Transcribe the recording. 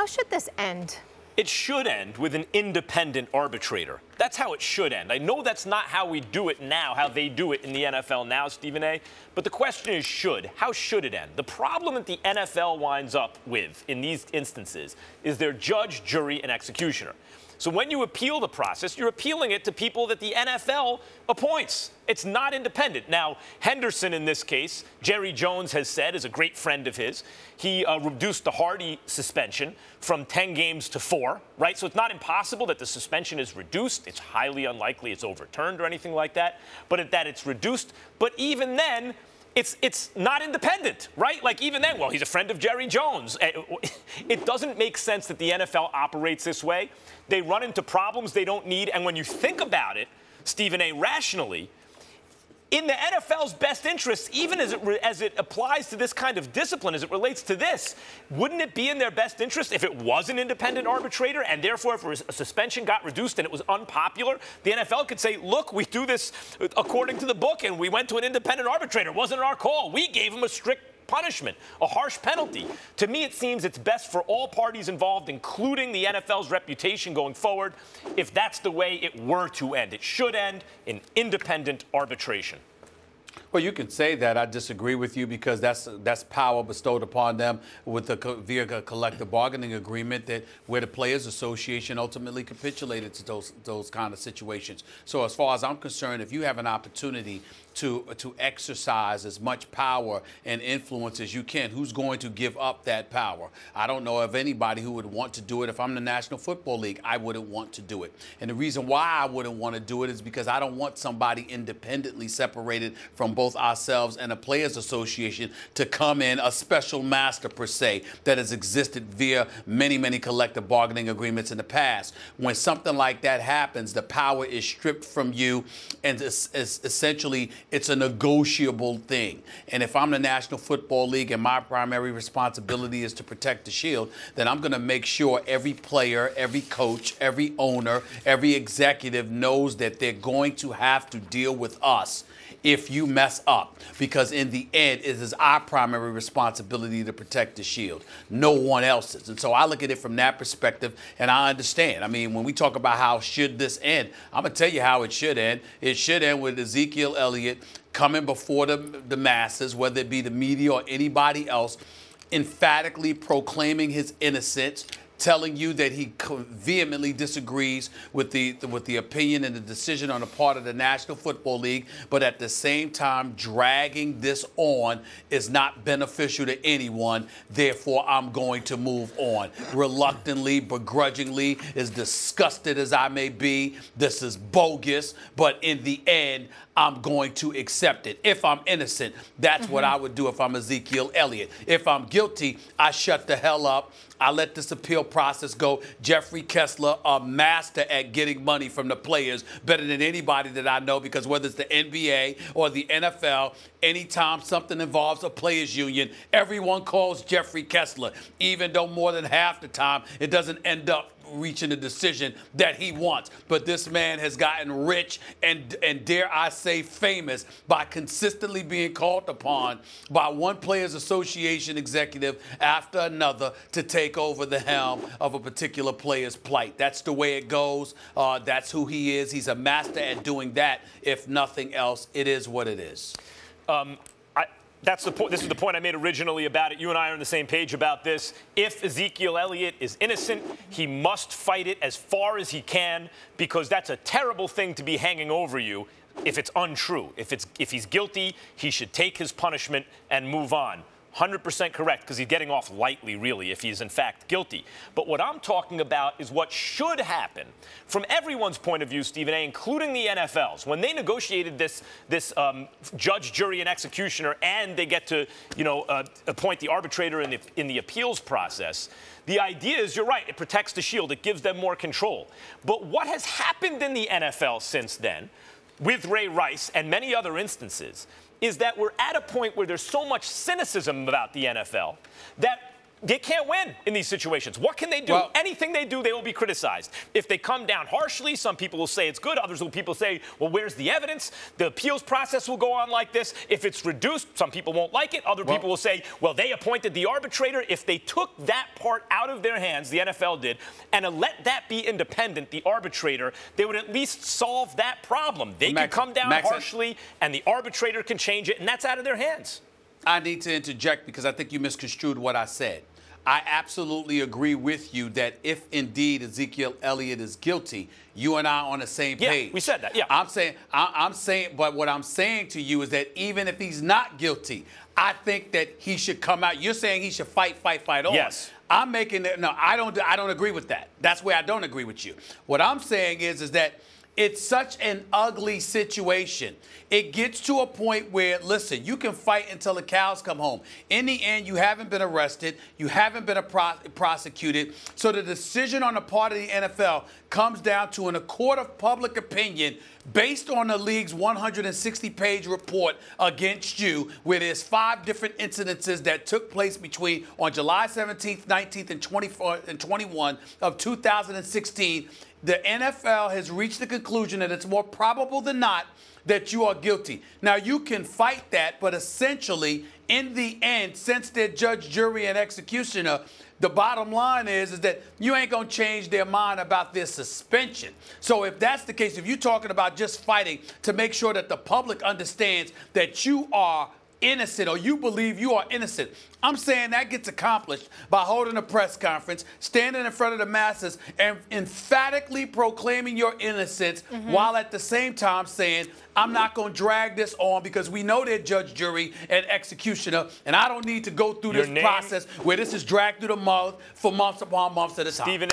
How should this end? It should end with an independent arbitrator. That's how it should end. I know that's not how we do it now, how they do it in the NFL now, Stephen A., but the question is should. How should it end? The problem that the NFL winds up with in these instances is their judge, jury, and executioner. So when you appeal the process, you're appealing it to people that the NFL appoints. It's not independent. Now, Henderson in this case, Jerry Jones has said, is a great friend of his, he reduced the Hardy suspension from 10 games to 4, right? So it's not impossible that the suspension is reduced. It's highly unlikely it's overturned or anything like that, but that it's reduced. But even then, it's not independent, right? Like even then, well, he's a friend of Jerry Jones. It doesn't make sense that the NFL operates this way. They run into problems they don't need. And when you think about it, Stephen A., rationally, in the NFL's best interest, even as it applies to this kind of discipline, as it relates to this, wouldn't it be in their best interest if it was an independent arbitrator and therefore if a suspension got reduced and it was unpopular, the NFL could say, look, we do this according to the book and we went to an independent arbitrator. It wasn't our call. We gave him a strict punishment, a harsh penalty. To me, it seems it's best for all parties involved, including the NFL's reputation going forward, if that's the way it were to end. It should end in independent arbitration. Well, you can say that. I disagree with you because that's power bestowed upon them via a collective bargaining agreement where the Players Association ultimately capitulated to those kind of situations. So as far as I'm concerned, if you have an opportunity to exercise as much power and influence as you can, who's going to give up that power? I don't know of anybody who would want to do it. If I'm the National Football League, I wouldn't want to do it. And the reason why I wouldn't want to do it is because I don't want somebody independently separated from both ourselves and the Players Association to come in, a special master per se that has existed via many, many collective bargaining agreements in the past. When something like that happens, the power is stripped from you, and essentially it's a negotiable thing. And if I'm the National Football League and my primary responsibility is to protect the shield, then I'm going to make sure every player, every coach, every owner, every executive knows that they're going to have to deal with us if you mess up, because in the end, it is our primary responsibility to protect the shield, no one else's. And so I look at it from that perspective, and I understand. I mean, when we talk about how should this end, I'm going to tell you how it should end. It should end with Ezekiel Elliott coming before the masses, whether it be the media or anybody else, emphatically proclaiming his innocence, telling you that he vehemently disagrees with the opinion and the decision on the part of the National Football League, but at the same time dragging this on is not beneficial to anyone. Therefore, I'm going to move on. Reluctantly, begrudgingly, as disgusted as I may be, this is bogus, but in the end, I'm going to accept it. If I'm innocent, that's what I would do if I'm Ezekiel Elliott. If I'm guilty, I shut the hell up. I let this appeal process go. Jeffrey Kessler, a master at getting money from the players, better than anybody that I know, because whether it's the NBA or the NFL, anytime something involves a players union, everyone calls Jeffrey Kessler, even though more than half the time it doesn't end up reaching a decision that he wants. But this man has gotten rich and dare I say famous by consistently being called upon by one Players Association executive after another to take over the helm of a particular player's plight. That's the way it goes. That's who he is. He's a master at doing that. If nothing else, it is what it is. That's the point. This is the point I made originally about it. You and I are on the same page about this. If Ezekiel Elliott is innocent, he must fight it as far as he can, because that's a terrible thing to be hanging over you if it's untrue. If he's guilty, he should take his punishment and move on. 100% correct, because he's getting off lightly, really, if he's in fact guilty. But what I'm talking about is what should happen from everyone's point of view, Stephen A., including the NFL's. When they negotiated this judge, jury, and executioner, and they get to, appoint the arbitrator in the appeals process, the idea is, you're right, it protects the shield. It gives them more control. But what has happened in the NFL since then, with Ray Rice and many other instances, is that we're at a point where there's so much cynicism about the NFL that they can't win in these situations. What can they do? Well, anything they do, they will be criticized. If they come down harshly, some people will say it's good. Others will people say, well, where's the evidence? The appeals process will go on like this. If it's reduced, some people won't like it. Other people will say, well, they appointed the arbitrator. If they took that part out of their hands, the NFL did, and let that be independent, the arbitrator, they would at least solve that problem. They can come down harshly, and the arbitrator can change it, and that's out of their hands. I need to interject because I think you misconstrued what I said. I absolutely agree with you that if indeed Ezekiel Elliott is guilty, you and I are on the same page. Yeah, we said that. Yeah. I'm saying, but what I'm saying to you is that even if he's not guilty, I think that he should come out. You're saying he should fight on. Yes. I'm making it. No, I don't agree with that. That's where I don't agree with you. What I'm saying is that it's such an ugly situation. It gets to a point where, listen, you can fight until the cows come home. In the end, you haven't been arrested. You haven't been prosecuted. So the decision on the part of the NFL comes down to a court of public opinion based on the league's 160-page report against you, where there's 5 different incidences that took place between on July 17th, 19th, and 24 and 21 of 2016. The NFL has reached the conclusion that it's more probable than not that you are guilty. Now, you can fight that, but essentially, in the end, since they're judge, jury, and executioner, the bottom line is that you ain't going to change their mind about their suspension. So if that's the case, if you're talking about just fighting to make sure that the public understands that you are innocent or you believe you are innocent, I'm saying that gets accomplished by holding a press conference, standing in front of the masses, and emphatically proclaiming your innocence while at the same time saying, I'm not going to drag this on because we know they're judge, jury, and executioner, and I don't need to go through this process where this is dragged through the mud for months upon months at a time.